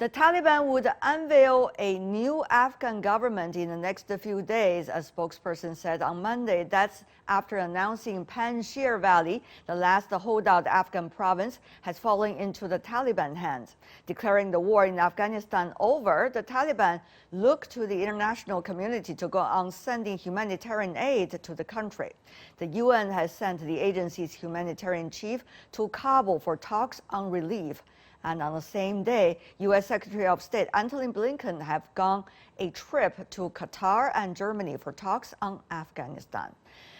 The Taliban would unveil a new Afghan government in the next few days, a spokesperson said on Monday. That's after announcing Panjshir Valley, the last holdout Afghan province, has fallen into the Taliban hands. Declaring the war in Afghanistan over, the Taliban look to the international community to go on sending humanitarian aid to the country. The UN has sent the agency's humanitarian chief to Kabul for talks on relief. And on the same day, U.S. Secretary of State Antony Blinken have gone a trip to Qatar and Germany for talks on Afghanistan.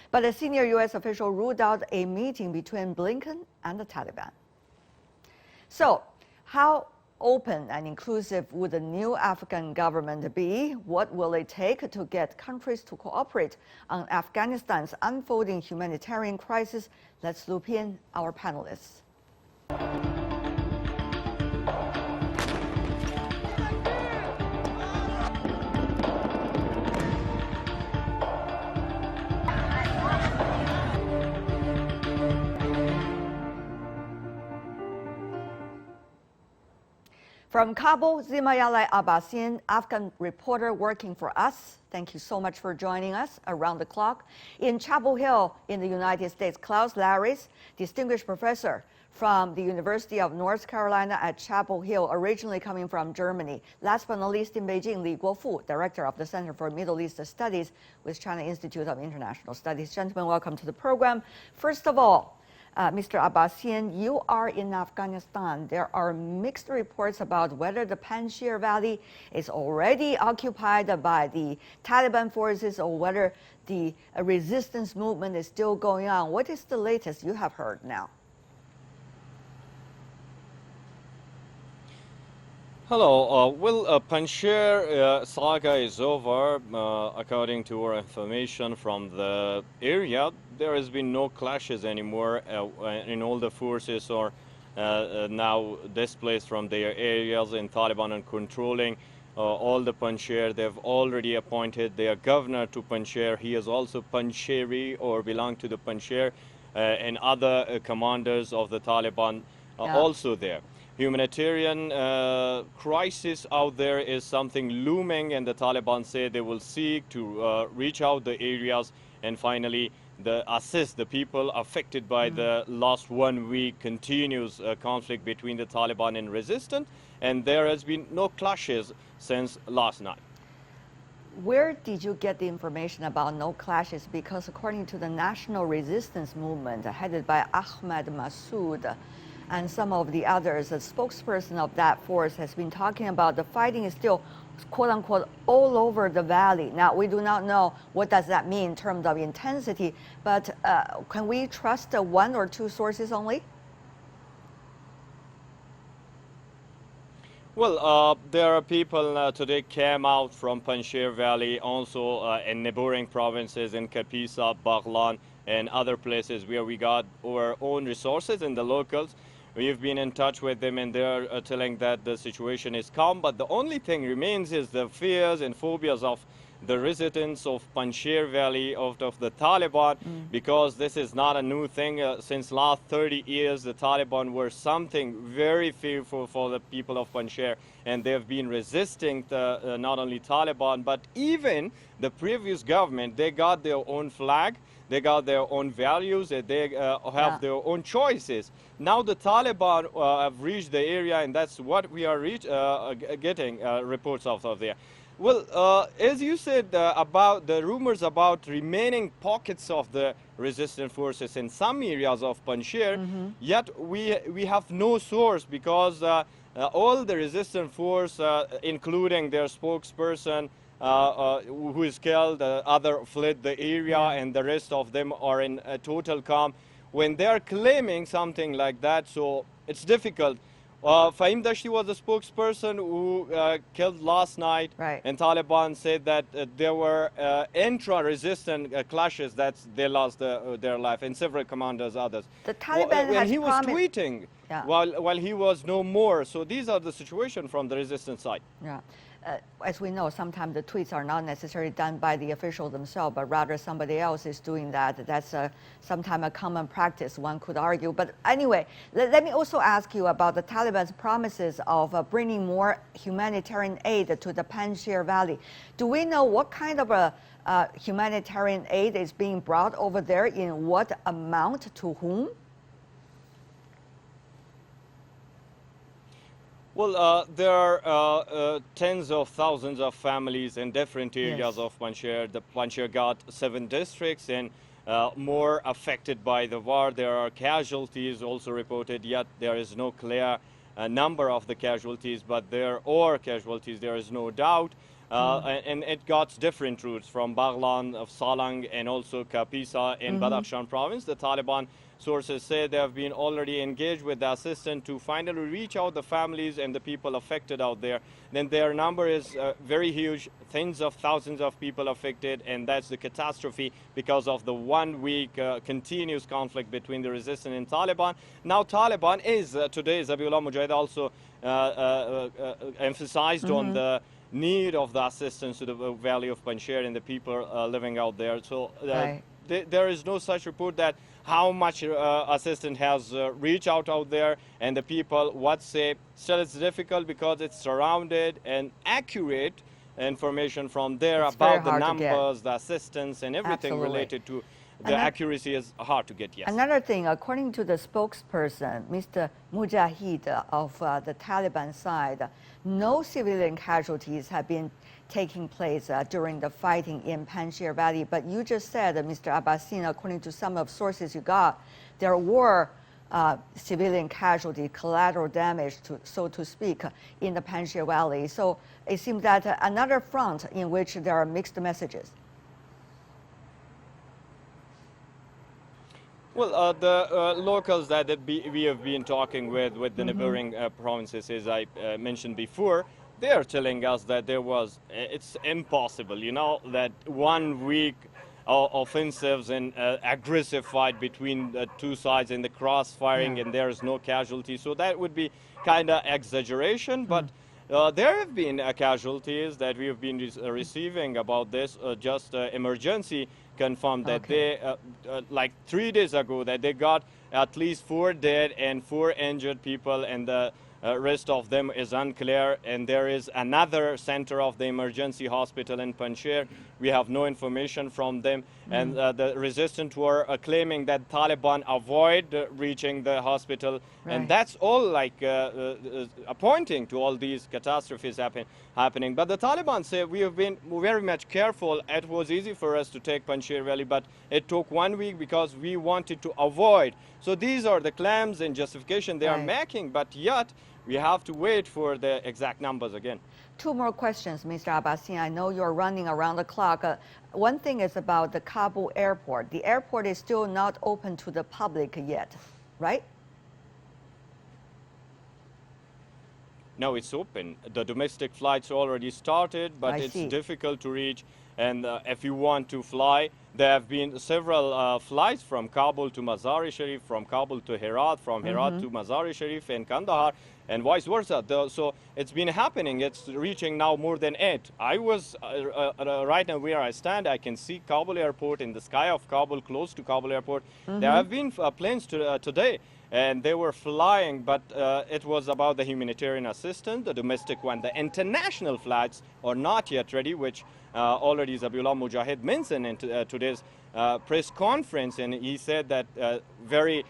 But a senior U.S. official ruled out a meeting between Blinken and the Taliban. So, how open and inclusive would the new Afghan government be? What will it take to get countries to cooperate on Afghanistan's unfolding humanitarian crisis? Let's loop in our panelists. From Kabul, Zimayalai Abbasian, Afghan reporter working for us. Thank you so much for joining us around the clock. In Chapel Hill in the United States, Klaus Larris, distinguished professor from the University of North Carolina at Chapel Hill, originally coming from Germany. Last but not least, in Beijing, Li Guofu, director of the Center for Middle East Studies with China Institute of International Studies. Gentlemen, welcome to the program. First of all, Mr. Abbasian, you are in Afghanistan. There are mixed reports about whether the Panjshir Valley is already occupied by the Taliban forces or whether the resistance movement is still going on. What is the latest you have heard now? Hello. Panjshir saga is over. According to our information from the area, there has been no clashes anymore, and all the forces are now displaced from their areas, and Taliban are controlling all the Panjshir. They've already appointed their governor to Panjshir. He is also Panjshiri or belong to the Panjshir, and other commanders of the Taliban are also there. Humanitarian crisis out there is something looming, and the Taliban say they will seek to reach out the areas and finally assist the people affected by the last 1 week continuous conflict between the Taliban and resistance, and there has been no clashes since last night. Where did you get the information about no clashes? Because according to the National Resistance Movement headed by Ahmad Massoud and some of the others, a spokesperson of that force has been talking about the fighting is still, quote unquote, all over the valley. Now, we do not know what does that mean in terms of intensity, but can we trust one or two sources only? Well, there are people today came out from Panjshir Valley, also in neighboring provinces in Kapisa, Baghlan, and other places where we got our own resources and the locals. We've been in touch with them, and they're telling that the situation is calm, but the only thing remains is the fears and phobias of the residents of Panjshir Valley of the Taliban, because this is not a new thing. Since last 30 years, the Taliban were something very fearful for the people of Panjshir, and they've been resisting not only Taliban, but even the previous government. They got their own flag, they got their own values, and they have their own choices. Now the Taliban have reached the area, and that's what we are getting reports of there. Well, as you said about the rumors about remaining pockets of the resistance forces in some areas of Panjshir, yet we have no source, because all the resistance force, including their spokesperson, who is killed, other fled the area, and the rest of them are in a total calm. When they are claiming something like that, so it's difficult. Fahim Dashti was the spokesperson who killed last night, and Taliban said that there were intra-resistant clashes that they lost their life, and several commanders, others. The Taliban when has he was tweeting, while he was no more. So these are the situation from the resistance side. Yeah. As we know, sometimes the tweets are not necessarily done by the officials themselves, but rather somebody else is doing that. That's sometimes a common practice, one could argue. But anyway, let me also ask you about the Taliban's promises of bringing more humanitarian aid to the Panjshir Valley. Do we know what kind of a humanitarian aid is being brought over there, in what amount, to whom? Well, there are tens of thousands of families in different areas of Panjshir. The Panjshir got 7 districts and more affected by the war. There are casualties also reported, yet there is no clear number of the casualties, but there are casualties, there is no doubt. And it got different routes from Baghlan, of Salang, and also Kapisa in Badakhshan province. The Taliban sources say they have been already engaged with the assistant to finally reach out the families and the people affected out there. Then their number is very huge, tens of thousands of people affected, and that's the catastrophe because of the 1 week continuous conflict between the resistance and Taliban. Now Taliban is, today Zabiullah Mujahid also emphasized on the need of the assistance to the valley of Panjshir and the people living out there. So there is no such report that how much assistance has reached out there, and the people what say. Still it's difficult because it's surrounded, and accurate information from there about the numbers, the assistance, and everything related to the accuracy is hard to get, yes. Another thing, according to the spokesperson, Mr. Mujahid of the Taliban side, no civilian casualties have been taking place during the fighting in Panjshir Valley. But you just said, Mr. Abbasin, according to some of sources you got, there were civilian casualty, collateral damage, so to speak, in the Panjshir Valley. So it seems that another front in which there are mixed messages. Well, the locals that we have been talking with the neighboring provinces, as I mentioned before, they are telling us that it's impossible, you know, that 1 week offensives and aggressive fight between the two sides and the cross-firing, and there is no casualty. So that would be kind of exaggeration, but there have been casualties that we have been receiving about this. Just emergency confirmed that they, like 3 days ago, that they got at least 4 dead and 4 injured people, and the rest of them is unclear. And there is another center of the emergency hospital in Panjshir. We have no information from them. And the resistance were claiming that Taliban avoid reaching the hospital. And that's all like pointing to all these catastrophes happening. But the Taliban say we have been very much careful. It was easy for us to take Panjshir Valley, but it took 1 week because we wanted to avoid. So these are the claims and justification they are making, but yet we have to wait for the exact numbers again. 2 more questions, Mr. Abbasin. I know you're running around the clock. One thing is about the Kabul airport. The airport is still not open to the public yet, right? No, it's open. The domestic flights already started, but it's difficult to reach. And if you want to fly, there have been several flights from Kabul to Mazar-e Sharif, from Kabul to Herat, from Herat to Mazar-e Sharif and Kandahar, and vice versa. So it's been happening. It's reaching now more than 8. I was right now where I stand. I can see Kabul airport in the sky of Kabul, close to Kabul airport. There have been planes today, and they were flying, but it was about the humanitarian assistance, the domestic one. The international flights are not yet ready, which already Zabiullah Mujahid mentioned in today's press conference, and he said that very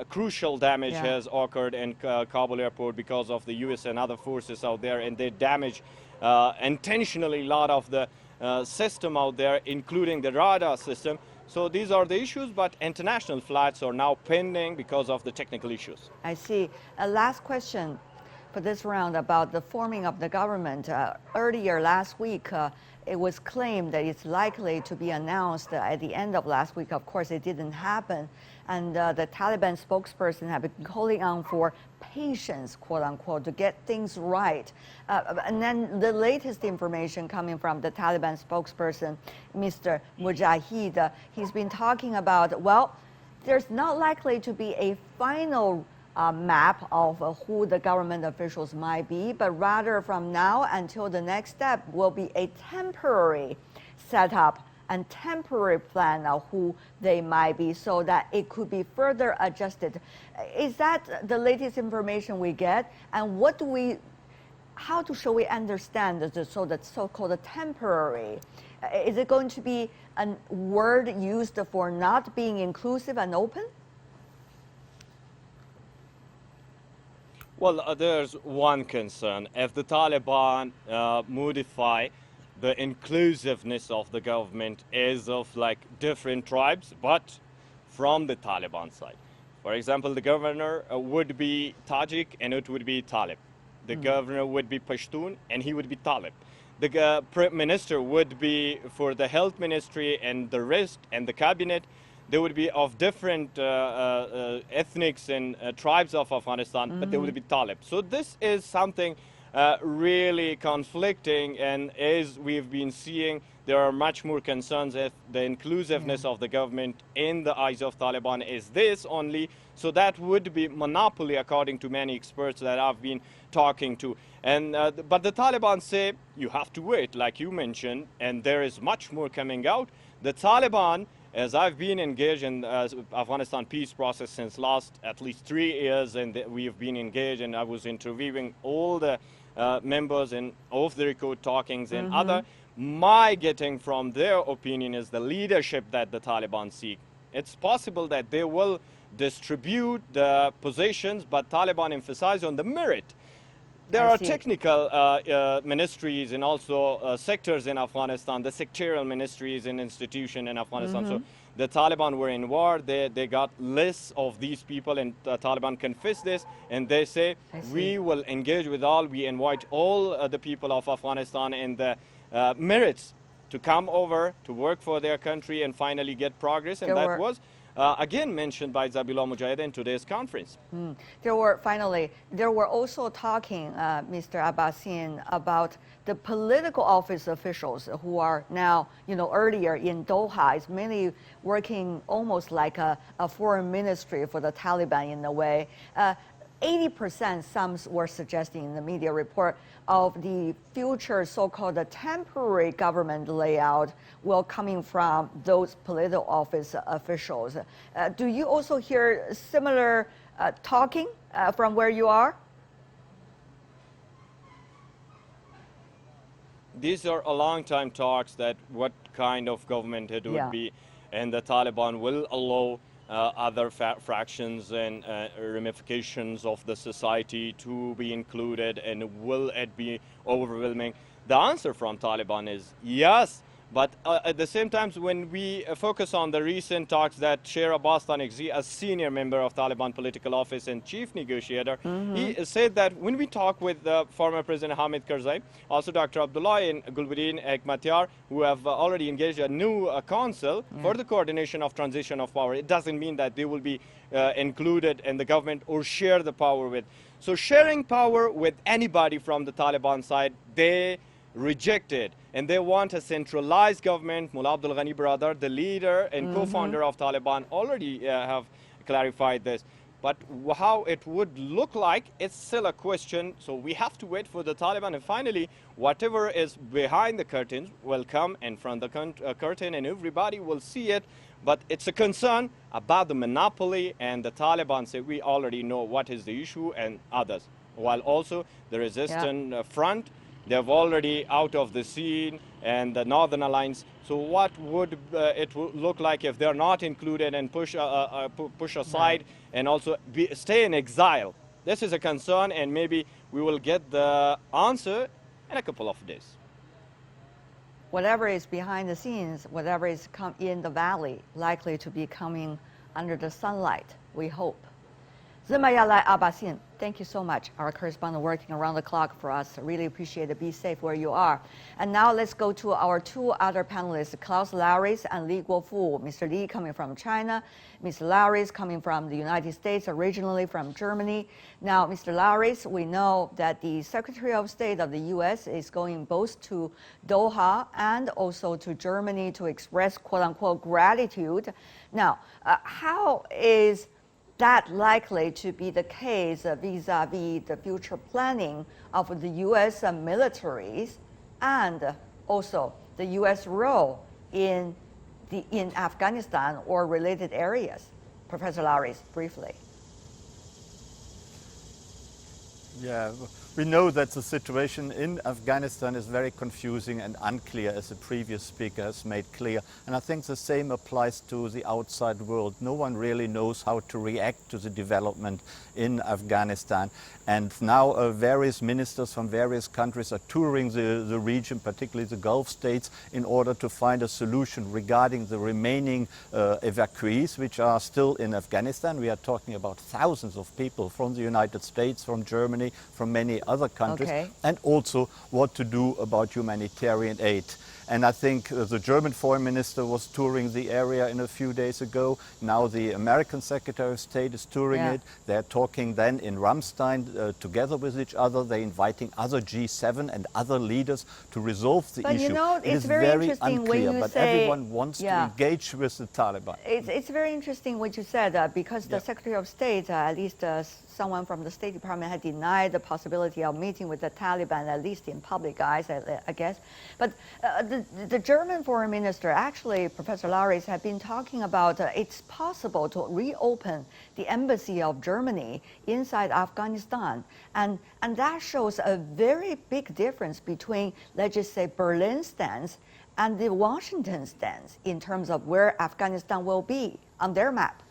crucial damage has occurred in Kabul airport because of the U.S. and other forces out there, and they damaged intentionally a lot of the system out there, including the radar system. So these are the issues, but international flights are now pending because of the technical issues. I see. Last question for this round about the forming of the government. Earlier last week, it was claimed that it's likely to be announced at the end of last week. Of course, it didn't happen. And the Taliban spokesperson have been calling on for patience, quote unquote, to get things right. And then the latest information coming from the Taliban spokesperson, Mr. Mujahid, he's been talking about, well, there's not likely to be a final map of who the government officials might be, but rather from now until the next step will be a temporary setup and temporary plan of who they might be so that it could be further adjusted. Is that the latest information we get? And how shall we understand the so-called temporary? Is it going to be a word used for not being inclusive and open? Well, there's one concern. If the Taliban modify the inclusiveness of the government is of like different tribes, but from the Taliban side. For example, the governor would be Tajik and it would be Talib. The governor would be Pashtun and he would be Talib. The prime minister would be for the health ministry and the rest and the cabinet. They would be of different ethnics and tribes of Afghanistan, but they would be Talib. So this is something really conflicting, and as we've been seeing, there are much more concerns if the inclusiveness of the government in the eyes of Taliban is this only. So that would be monopoly, according to many experts that I've been talking to. And but the Taliban say you have to wait, like you mentioned, and there is much more coming out. The Taliban, as I've been engaged in Afghanistan peace process since last at least 3 years, and we've been engaged, and I was interviewing all the members and off the record talkings and other. My getting from their opinion is the leadership that the Taliban seek. It's possible that they will distribute the positions, but Taliban emphasize on the merit. There are technical ministries and also sectors in Afghanistan, the sectorial ministries and institutions in Afghanistan. So the Taliban were in war. They got lists of these people, and the Taliban confessed this, and they say, we will engage with all. We invite all the people of Afghanistan and the merits to come over to work for their country and finally get progress. And that was again mentioned by Zabihullah Mujahid in today's conference. There were also talking, Mr. Abbasian, about the political office officials who are now, earlier in Doha, is mainly working almost like a foreign ministry for the Taliban in a way. 80%, some were suggesting in the media report, of the future so-called temporary government layout will coming from those political office officials. Do you also hear similar talking from where you are? These are a long time talks that what kind of government it would be, and the Taliban will allow other fractions and ramifications of the society to be included, and will it be overwhelming? The answer from Taliban is yes, but at the same time, when we focus on the recent talks that Sher Abbas Tanekzi, a senior member of Taliban political office and chief negotiator, he said that when we talk with former President Hamid Karzai, also Dr. Abdullah and Gulbuddin Hekmatyar, who have already engaged a new council for the coordination of transition of power, it doesn't mean that they will be included in the government or share the power with. So sharing power with anybody from the Taliban side, they rejected, and they want a centralized government. Mullah Abdul Ghani brother, the leader and co-founder of Taliban, already have clarified this. But how it would look like, it's still a question. So we have to wait for the Taliban, and finally, whatever is behind the curtains will come in front of the curtain, and everybody will see it. But it's a concern about the monopoly, and the Taliban say we already know what is the issue, and others. While also the resistance front, they've already out of the scene, and the Northern Alliance. So what would it look like if they're not included and push aside and also stay in exile? This is a concern, and maybe we will get the answer in a couple of days. Whatever is behind the scenes, whatever is in the valley, likely to be coming under the sunlight, we hope. Zimayalai Abbasian, thank you so much. Our correspondent working around the clock for us. Really appreciate it. Be safe where you are. And now let's go to our two other panelists, Klaus Lauris and Li Guofu. Mr. Li coming from China, Ms. Lauris coming from the United States, originally from Germany. Now, Mr. Lauris, we know that the Secretary of State of the U.S. is going both to Doha and also to Germany to express, quote unquote, gratitude. Now, how is that likely to be the case vis-a-vis the future planning of the U.S. militaries and also the U.S. role in Afghanistan or related areas? Professor Laris, briefly. Yeah, we know that the situation in Afghanistan is very confusing and unclear, as the previous speaker has made clear. And I think the same applies to the outside world. No one really knows how to react to the development in Afghanistan. And now various ministers from various countries are touring the region, particularly the Gulf states, in order to find a solution regarding the remaining evacuees, which are still in Afghanistan. We are talking about thousands of people from the United States, from Germany, from many other countries, and also what to do about humanitarian aid. And I think the German foreign minister was touring the area a few days ago. Now the American Secretary of State is touring it. They're talking then in Ramstein together with each other. They're inviting other G7 and other leaders to resolve the issue. You know, it's it is very unclear, when you but say, everyone wants to engage with the Taliban. It's very interesting what you said, because the Secretary of State, at least someone from the State Department, had denied the possibility of meeting with the Taliban, at least in public eyes, I guess. But the German foreign minister, actually, Professor Laris, had been talking about it's possible to reopen the embassy of Germany inside Afghanistan. And that shows a very big difference between, let's just say, Berlin's stance and the Washington stance in terms of where Afghanistan will be on their map.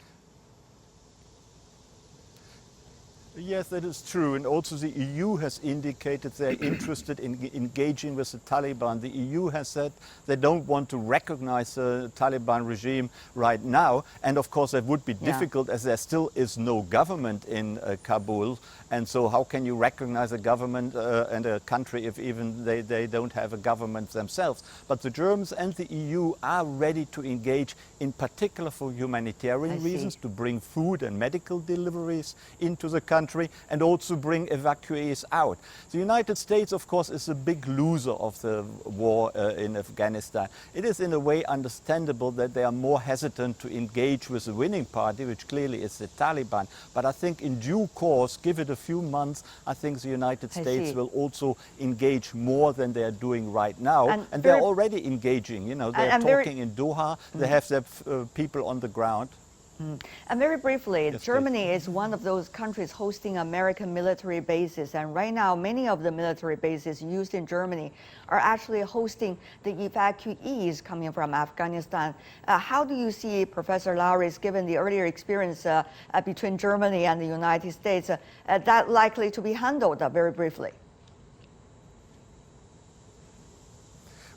Yes, that is true. And also the EU has indicated they're interested in engaging with the Taliban. The EU has said they don't want to recognize the Taliban regime right now. And of course, that would be difficult as there still is no government in Kabul. And so how can you recognize a government and a country if even they don't have a government themselves? But the Germans and the EU are ready to engage, in particular for humanitarian reasons, to bring food and medical deliveries into the country and also bring evacuees out. The United States, of course, is a big loser of the war in Afghanistan. It is in a way understandable that they are more hesitant to engage with the winning party, which clearly is the Taliban. But I think in due course, give it a few months, I think the United States will also engage more than they are doing right now. And they're already engaging. You know, they're talking in Doha. They have their people on the ground. And very briefly, Germany is one of those countries hosting American military bases. And right now, many of the military bases used in Germany are actually hosting the evacuees coming from Afghanistan. How do you see, Professor Laris, given the earlier experience between Germany and the United States, that likely to be handled very briefly?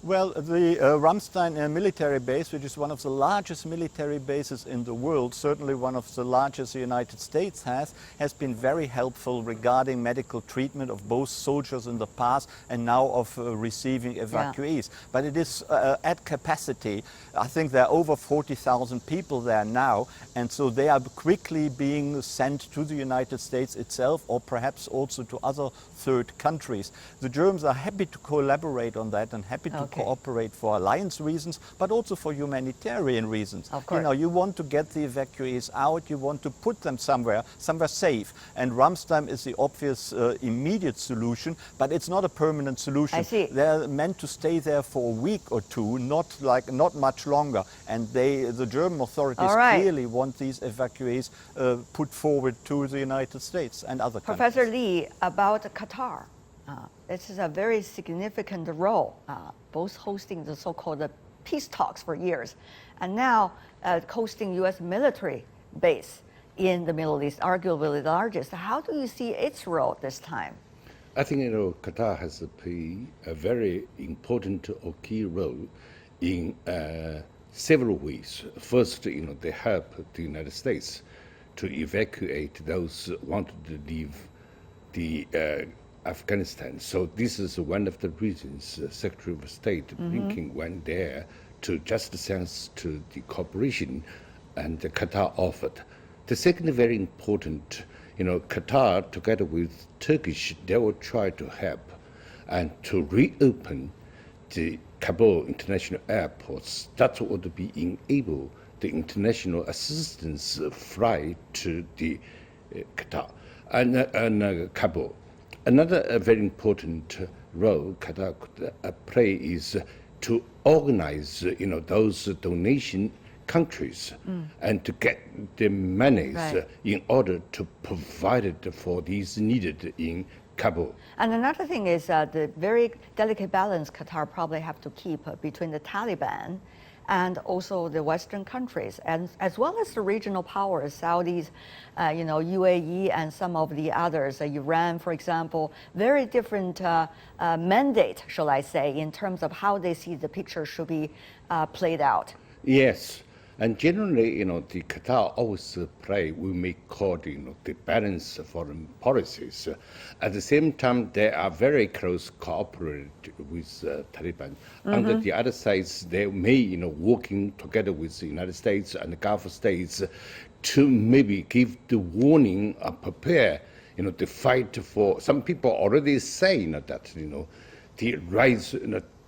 Well, the Ramstein military base, which is one of the largest military bases in the world, certainly one of the largest the United States has been very helpful regarding medical treatment of both soldiers in the past and now of receiving evacuees. But it is at capacity. I think there are over 40,000 people there now, and so they are quickly being sent to the United States itself or perhaps also to other third countries. The Germans are happy to collaborate on that and happy to cooperate for alliance reasons, but also for humanitarian reasons. Of course. You know, you want to get the evacuees out, you want to put them somewhere safe. And Ramstein is the obvious immediate solution, but it's not a permanent solution. I see. They're meant to stay there for a week or two, not much longer. And the German authorities clearly want these evacuees put forward to the United States and other countries. Professor Lee, about Qatar. This is a very significant role, both hosting the so-called peace talks for years, and now hosting U.S. military base in the Middle East, arguably the largest. How do you see its role this time? I think Qatar has played a very important or key role in several ways. First, they help the United States to evacuate those who wanted to leave the Afghanistan. So this is one of the reasons Secretary of State Blinken went there to just thanks to the cooperation and Qatar offered. The second very important, Qatar together with Turkish, they will try to help and to reopen the Kabul international airports. That would be enable the international assistance flight to the Qatar and Kabul. Another very important role Qatar could play is to organize, those donation countries and to get the monies in order to provide it for these needed in Kabul. And another thing is the very delicate balance Qatar probably have to keep between the Taliban and also the Western countries, and as well as the regional powers, Saudis, UAE, and some of the others, Iran, for example. Very different mandate, shall I say, in terms of how they see the picture should be played out. Yes. And generally, the Qatar always play, we may call the balanced foreign policies. At the same time, they are very close cooperated with Taliban. On the other side, they may, working together with the United States and the Gulf states to maybe give the warning or prepare, the fight for. Some people already say that, the rise,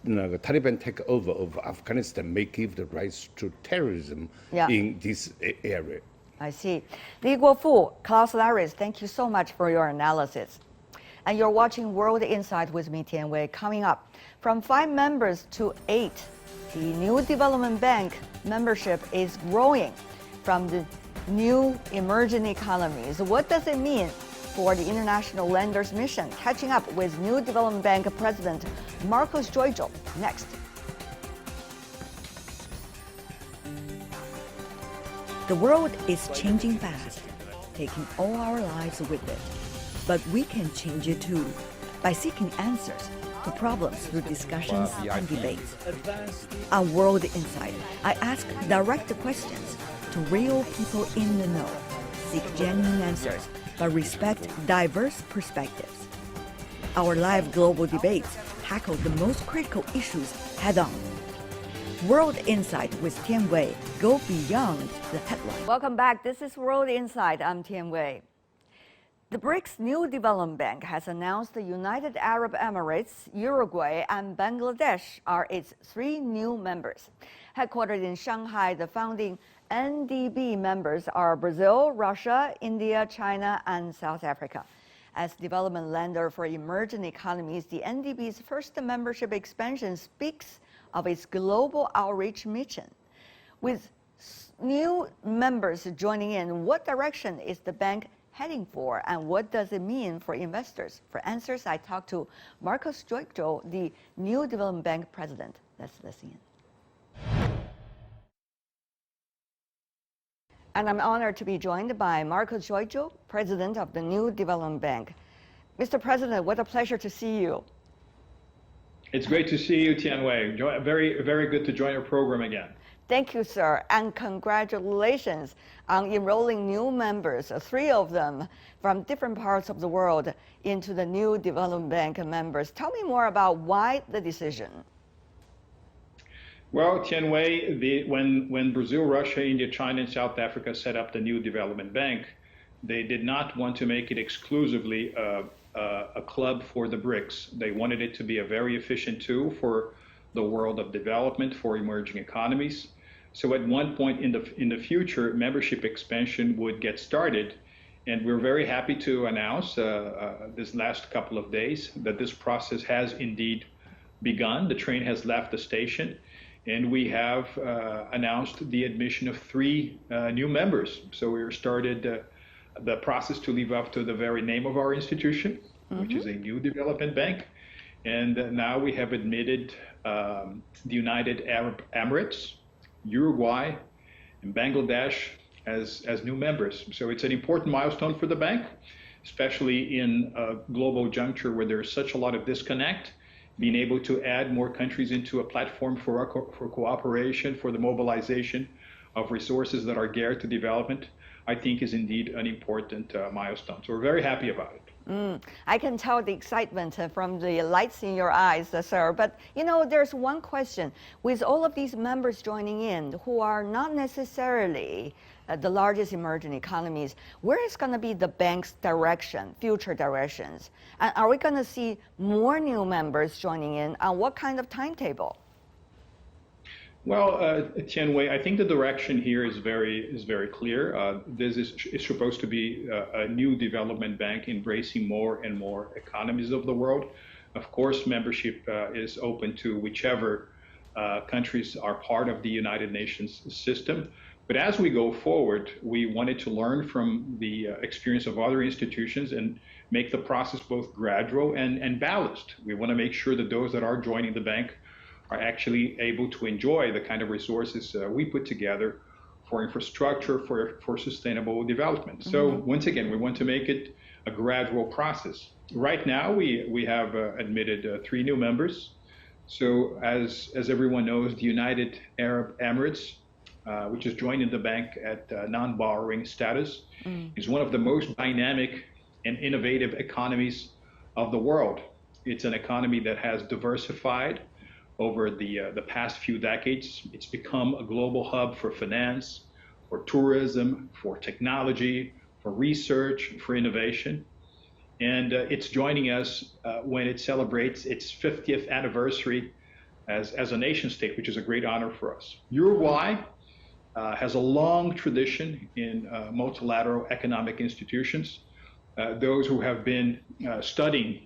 the Taliban takeover of Afghanistan may give the rise to terrorism in this area. I see. Li Guofu, Klaus Laris, thank you so much for your analysis. And you're watching World Insight with me, Tian Wei. Coming up, from 5 members to 8, the new development bank membership is growing from the new emerging economies. What does it mean for the international lenders mission? Catching up with new development bank president Marcos Joijo next. The world is changing fast, taking all our lives with it. But we can change it too, by seeking answers to problems through discussions and debates. On World Insight, I ask direct questions to real people in the know, seek genuine answers, but respect diverse perspectives. Our live global debates tackle the most critical issues head-on. World Insight with Tian Wei. Go beyond the headline. Welcome back. This is World Insight. I'm Tian Wei. The BRICS New Development Bank has announced the United Arab Emirates, Uruguay, and Bangladesh are its 3 new members. Headquartered in Shanghai, the founding NDB members are Brazil, Russia, India, China, and South Africa. As development lender for emerging economies, the NDB's first membership expansion speaks of its global outreach mission. With new members joining in, what direction is the bank heading for, and what does it mean for investors? For answers, I talked to Marcos Joijo, the new development bank president. Let's listen in. And I'm honored to be joined by Marcos Joijo, president of the New Development Bank. Mr. President, what a pleasure to see you. It's great to see you, Tian Wei. Very, very good to join your program again. Thank you, sir, and congratulations on enrolling new members, 3 of them from different parts of the world, into the New Development Bank members. Tell me more about why the decision. Well, Tian Wei, when Brazil, Russia, India, China, and South Africa set up the New Development Bank, they did not want to make it exclusively a club for the BRICS. They wanted it to be a very efficient tool for the world of development, for emerging economies. So at one point in the future, membership expansion would get started. And we're very happy to announce this last couple of days that this process has indeed begun. The train has left the station. And we have announced the admission of 3 new members. So we started the process to live up to the very name of our institution, which is a new development bank. And now we have admitted the United Arab Emirates, Uruguay, and Bangladesh as new members. So it's an important milestone for the bank, especially in a global juncture where there's such a lot of disconnect. Being able to add more countries into a platform for cooperation, for the mobilization of resources that are geared to development, I think is indeed an important milestone. So we're very happy about it. I can tell the excitement from the lights in your eyes, sir. But, there's one question. With all of these members joining in who are not necessarily the largest emerging economies, where is going to be the bank's direction, future directions? And are we going to see more new members joining in? On what kind of timetable? Well, Tianwei, I think the direction here is very clear. This is supposed to be a new development bank embracing more and more economies of the world. Of course, membership is open to whichever countries are part of the United Nations system. But as we go forward, we wanted to learn from the experience of other institutions and make the process both gradual and balanced. We want to make sure that those that are joining the bank are actually able to enjoy the kind of resources we put together for infrastructure, for sustainable development. So once again, we want to make it a gradual process. Right now, we have admitted 3 new members. So as everyone knows, the United Arab Emirates, which is joining the bank at non-borrowing status, is one of the most dynamic and innovative economies of the world. It's an economy that has diversified over the past few decades. It's become a global hub for finance, for tourism, for technology, for research, for innovation. And it's joining us when it celebrates its 50th anniversary as a nation state, which is a great honor for us. Uruguay has a long tradition in multilateral economic institutions. Those who have been studying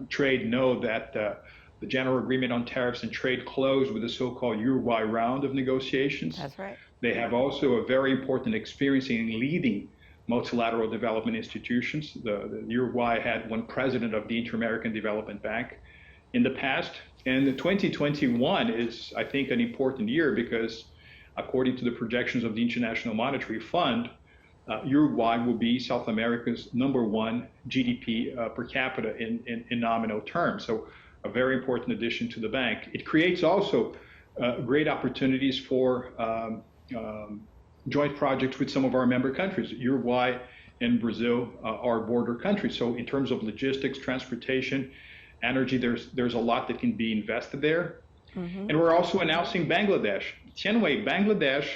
trade know that the General Agreement on Tariffs and Trade closed with the so-called Uruguay round of negotiations. That's right. They have also a very important experience in leading multilateral development institutions. The Uruguay had one president of the Inter-American Development Bank in the past. And the 2021 is, I think, an important year because according to the projections of the International Monetary Fund, Uruguay will be South America's #1 GDP per capita in nominal terms. So a very important addition to the bank. It creates also great opportunities for joint projects with some of our member countries. Uruguay and Brazil are border countries. So in terms of logistics, transportation, energy, there's a lot that can be invested there. And we're also announcing Bangladesh. Tianwei, Bangladesh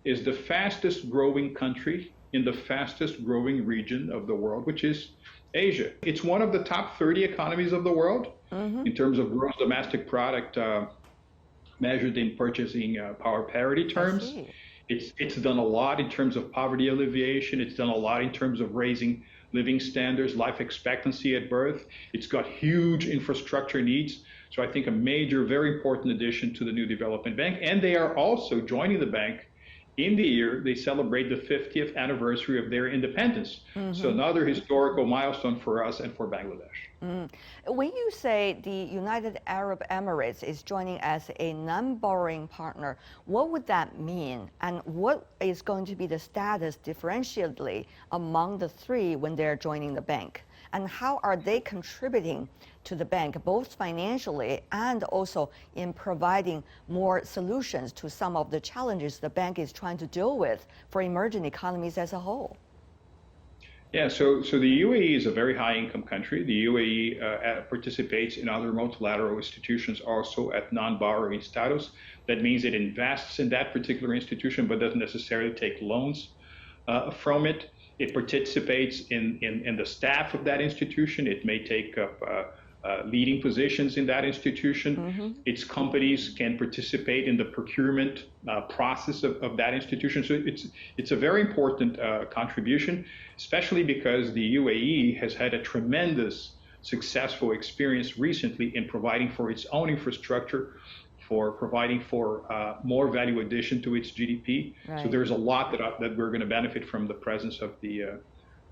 is the fastest growing country in the fastest growing region of the world, which is Asia. It's one of the top 30 economies of the world in terms of gross domestic product measured in purchasing power parity terms. It's done a lot in terms of poverty alleviation. It's done a lot in terms of raising living standards, life expectancy at birth. It's got huge infrastructure needs. So I think a major, very important addition to the new development bank. And they are also joining the bank in the year they celebrate the 50th anniversary of their independence. So another historical milestone for us and for Bangladesh. When you say the United Arab Emirates is joining as a non-borrowing partner, what would that mean? And what is going to be the status differentially among the 3 when they're joining the bank? And how are they contributing to the bank, both financially and also in providing more solutions to some of the challenges the bank is trying to deal with for emerging economies as a whole? Yeah, so the UAE is a very high-income country. The UAE participates in other multilateral institutions also at non-borrowing status. That means it invests in that particular institution, but doesn't necessarily take loans from it. It participates in the staff of that institution. It may take up leading positions in that institution. Its companies can participate in the procurement process of that institution. So it's a very important contribution, especially because the UAE has had a tremendous successful experience recently in providing for its own infrastructure, for providing for more value addition to its GDP. Right. So there's a lot that we're going to benefit from the presence of the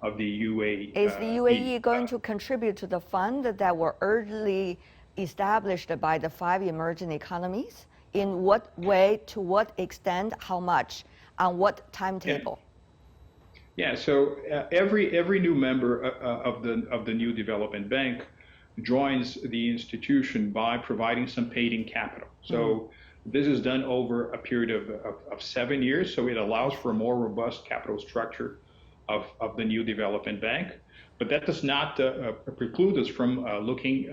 UAE. Is the UAE going to contribute to the fund that were early established by the 5 emerging economies? In what way, to what extent, how much, on what timetable? Yeah, so every new member of the new development bank joins the institution by providing some paid-in capital. So this is done over a period of 7 years, so it allows for a more robust capital structure of the new development bank. But that does not preclude us from looking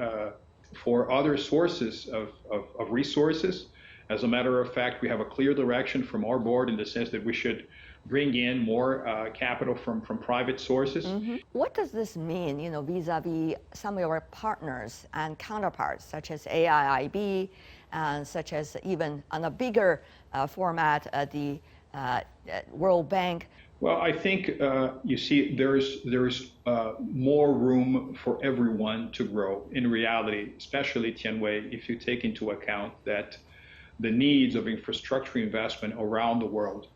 for other sources of resources. As a matter of fact, we have a clear direction from our board in the sense that we should bring in more capital from private sources. What does this mean, vis-a-vis some of your partners and counterparts, such as AIIB such as even on a bigger format, the World Bank? Well, I think you see there's more room for everyone to grow in reality, especially Tianwei, if you take into account that the needs of infrastructure investment around the world,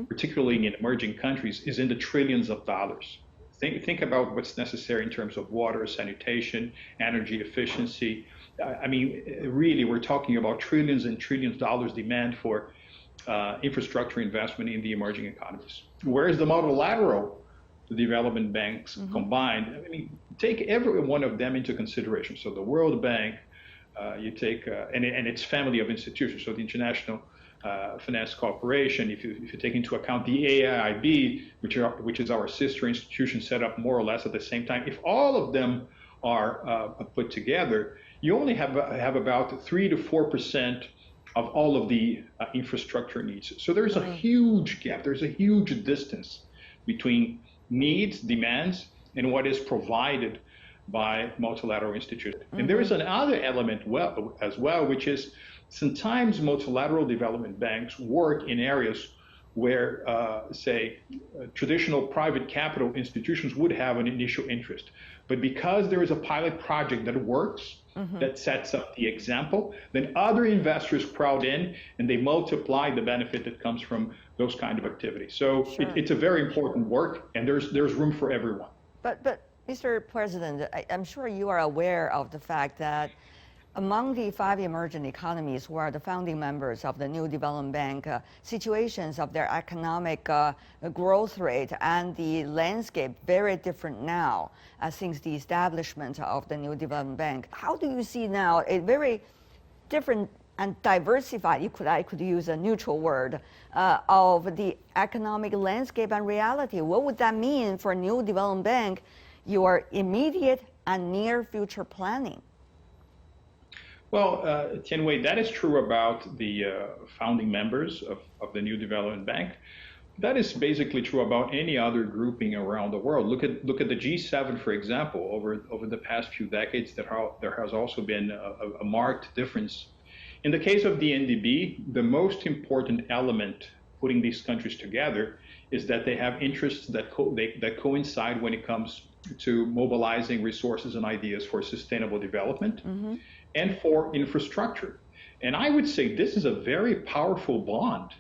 particularly in emerging countries, is in the trillions of dollars. Think about what's necessary in terms of water, sanitation, energy efficiency. I mean, really, we're talking about trillions and trillions of dollars demand for infrastructure investment in the emerging economies. Whereas the multilateral development banks combined, I mean, take every one of them into consideration. So the World Bank, you take, and its family of institutions, so the International Finance Corporation, if you take into account the AIIB, which is our sister institution set up more or less at the same time, if all of them are put together, you only have about 3 to 4% of all of the infrastructure needs. So there's a huge gap, there's a huge distance between needs, demands, and what is provided by multilateral institutions. And there is another element as well, which is sometimes multilateral development banks work in areas where, say, traditional private capital institutions would have an initial interest. But because there is a pilot project that works, that sets up the example, then other investors crowd in and they multiply the benefit that comes from those kind of activities. So it's a very important work, and there's room for everyone. But Mr. President, I'm sure you are aware of the fact that among the 5 emerging economies who are the founding members of the New Development Bank, situations of their economic growth rate and the landscape very different now since the establishment of the New Development Bank. How do you see now a very different and diversified, I could use a neutral word, of the economic landscape and reality? What would that mean for New Development Bank, your immediate and near future planning? Well, Tianwei, that is true about the founding members of the New Development Bank. That is basically true about any other grouping around the world. Look at the G7, for example. Over the past few decades, there has also been a marked difference. In the case of the NDB, the most important element putting these countries together is that they have interests that coincide when it comes to mobilizing resources and ideas for sustainable development and for infrastructure. And I would say this is a very powerful bond.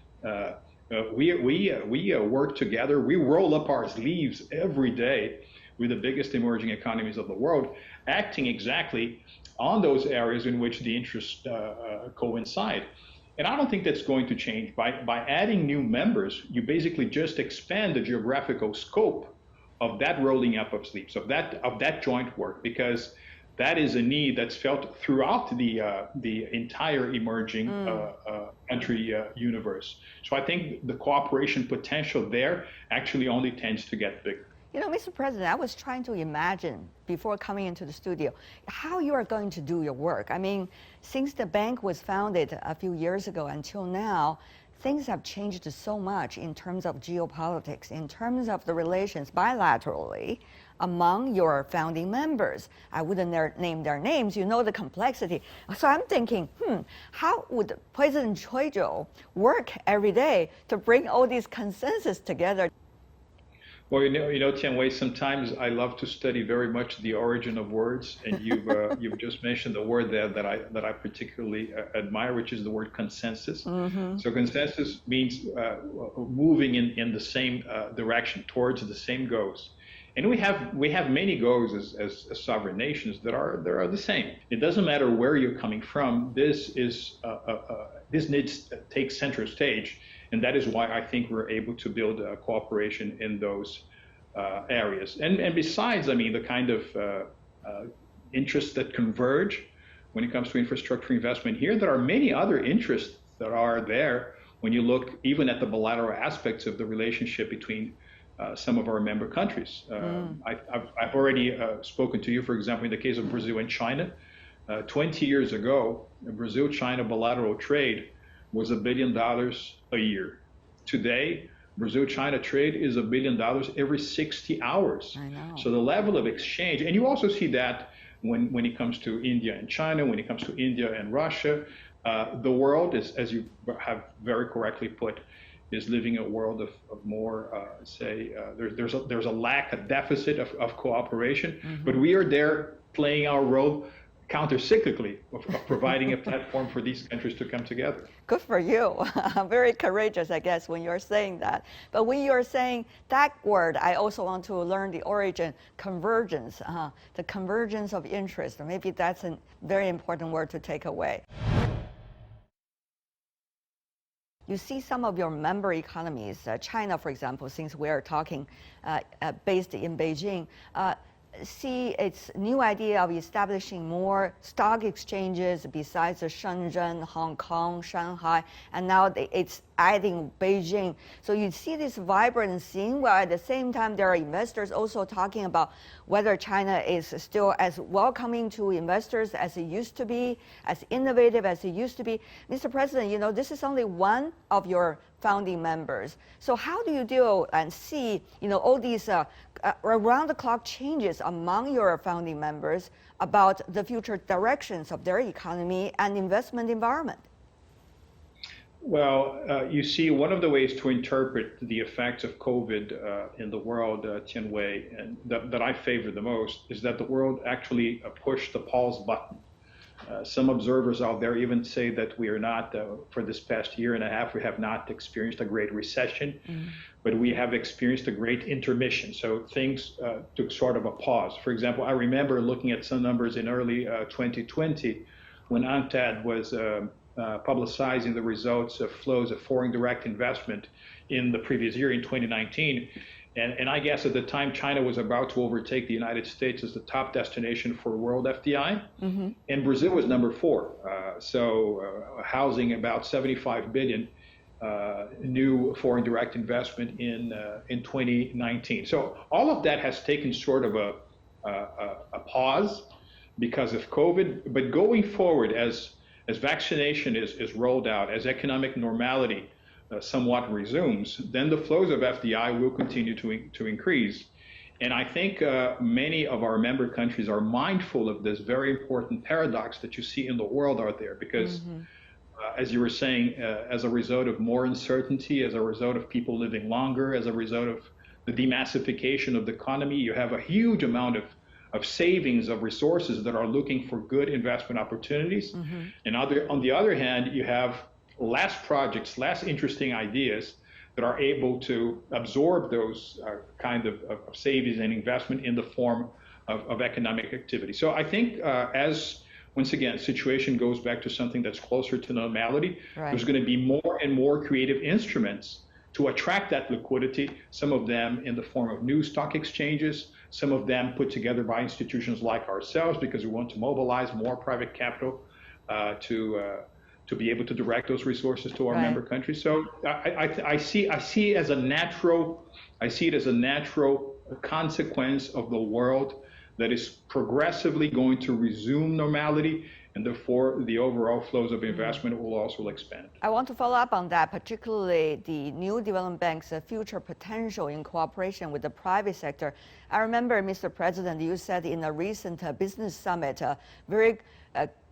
We work together. We roll up our sleeves every day with the biggest emerging economies of the world, acting exactly on those areas in which the interests coincide. And I don't think that's going to change. By adding new members, you basically just expand the geographical scope of that rolling up of sleeves, of that joint work, because that is a need that's felt throughout the entire emerging country universe. So I think the cooperation potential there actually only tends to get bigger. You know, Mr. President, I was trying to imagine before coming into the studio how you are going to do your work. I mean, since the bank was founded a few years ago until now, things have changed so much in terms of geopolitics, in terms of the relations bilaterally among your founding members. I wouldn't name their names, you know the complexity. So I'm thinking, how would President Choi work every day to bring all these consensus together? Well, you know, Tianwei, sometimes I love to study very much the origin of words, and you've just mentioned the word there that I particularly admire, which is the word consensus. So consensus means moving in the same direction, towards the same goals. And we have many goals as sovereign nations that are the same. It doesn't matter where you're coming from. This needs to take center stage. And that is why I think we're able to build cooperation in those areas. And besides, I mean, the kind of interests that converge when it comes to infrastructure investment here, there are many other interests that are there when you look even at the bilateral aspects of the relationship between some of our member countries. I've already spoken to you, for example, in the case of Brazil and China. 20 years ago, Brazil-China bilateral trade was $1 billion a year. Today, Brazil-China trade is $1 billion every 60 hours. I know. So the level of exchange, and you also see that when it comes to India and China, when it comes to India and Russia, The world is, as you have very correctly put, is living a world of more, there's a deficit of cooperation, but we are there playing our role counter-cyclically of providing a platform for these countries to come together. Good for you. Very courageous, I guess, when you're saying that. But when you're saying that word, I also want to learn the origin, convergence, the convergence of interest. Maybe that's a very important word to take away. You see some of your member economies, China, for example, since we are talking based in Beijing, see its new idea of establishing more stock exchanges besides the Shenzhen, Hong Kong, Shanghai, and now it's adding Beijing. So you see this vibrant scene, while at the same time there are investors also talking about whether China is still as welcoming to investors as it used to be, as innovative as it used to be. Mr. President, you know, this is only one of your founding members. So how do you deal and see, you know, all these around-the-clock changes among your founding members about the future directions of their economy and investment environment? Well, you see, one of the ways to interpret the effects of COVID in the world, Tianwei, and that I favor the most, is that the world actually pushed the pause button. Some observers out there even say that we are not, for this past year and a half, we have not experienced a great recession, but we have experienced a great intermission. So things took sort of a pause. For example, I remember looking at some numbers in early 2020 when UNCTAD was publicizing the results of flows of foreign direct investment in the previous year, in 2019. And I guess at the time, China was about to overtake the United States as the top destination for world FDI. And Brazil was number 4. Housing about 75 billion new foreign direct investment in 2019. So all of that has taken sort of a pause because of COVID. But going forward, as vaccination is rolled out, as economic normality somewhat resumes, then the flows of FDI will continue to increase. And I think many of our member countries are mindful of this very important paradox that you see in the world out there, because as you were saying, as a result of more uncertainty, as a result of people living longer, as a result of the demassification of the economy, you have a huge amount of savings of resources that are looking for good investment opportunities. And on the other hand, you have less projects, less interesting ideas that are able to absorb those kind of savings and investment in the form of economic activity. So I think as, once again, situation goes back to something that's closer to normality, there's going to be more and more creative instruments to attract that liquidity, some of them in the form of new stock exchanges, some of them put together by institutions like ourselves, because we want to mobilize more private capital to be able to direct those resources to our member countries. So I see it as a natural consequence of the world that is progressively going to resume normality, and therefore the overall flows of investment will also expand. I want to follow up on that, particularly the new development bank's future potential in cooperation with the private sector. I remember, Mr. President, you said in a recent business summit very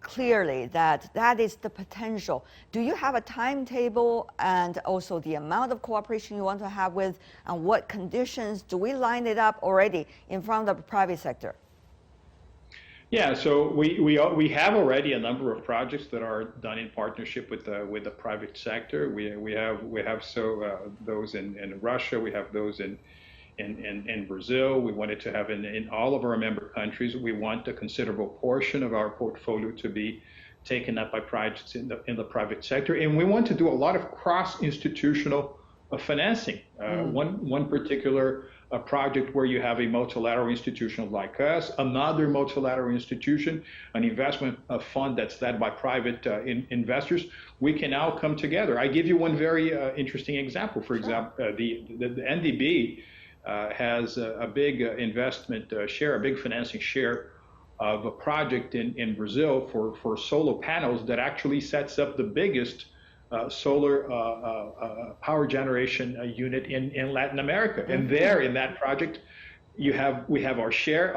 clearly that is the potential. Do you have a timetable and also the amount of cooperation you want to have with, and what conditions? Do we line it up already in front of the private sector? Yeah, so we have already a number of projects that are done in partnership with the private sector. We have those in Russia. We have those in Brazil. We wanted to have in all of our member countries. We want a considerable portion of our portfolio to be taken up by projects in the private sector, and we want to do a lot of cross-institutional financing. One particular project where you have a multilateral institution like us, another multilateral institution, an investment fund that's led by private investors, we can now come together. I give you one very interesting example. For example, the NDB has a big investment share, a big financing share of a project in Brazil for solar panels that actually sets up the biggest solar power generation unit in Latin America. And there in that project, we have our share.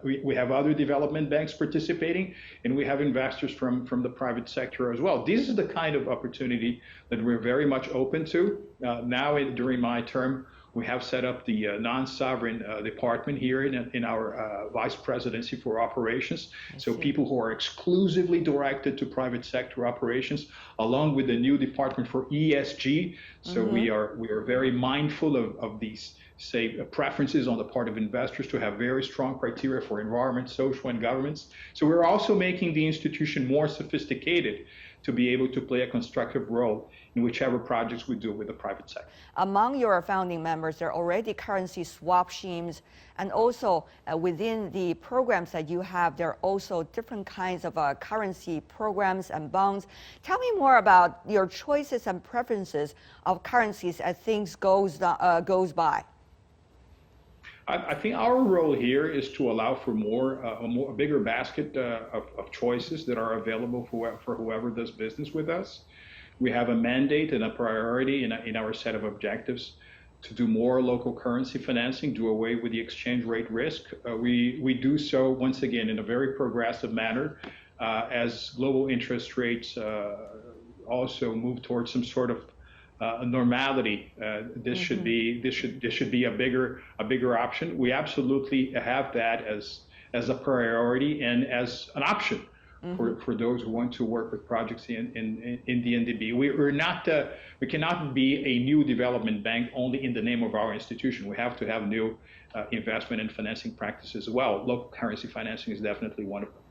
We have other development banks participating, and we have investors from the private sector as well. This is the kind of opportunity that we're very much open to. Now, during my term, we have set up the non-sovereign department here in our vice presidency for operations. So people who are exclusively directed to private sector operations, along with the new department for ESG. So we are very mindful of these, say, preferences on the part of investors to have very strong criteria for environment, social, and governance. So we're also making the institution more sophisticated to be able to play a constructive role in whichever projects we do with the private sector. Among your founding members, there are already currency swap schemes, and also within the programs that you have, there are also different kinds of currency programs and bonds. Tell me more about your choices and preferences of currencies as things goes by. I think our role here is to allow for a bigger basket of choices that are available for whoever does business with us. We have a mandate and a priority in our set of objectives to do more local currency financing, do away with the exchange rate risk. We do so, once again, in a very progressive manner as global interest rates also move towards some sort of normality. This should be a bigger option. We absolutely have that as a priority and as an option for those who want to work with projects in the NDB. We cannot be a new development bank only in the name of our institution. We have to have new investment and financing practices as well. Local currency financing is definitely one of them.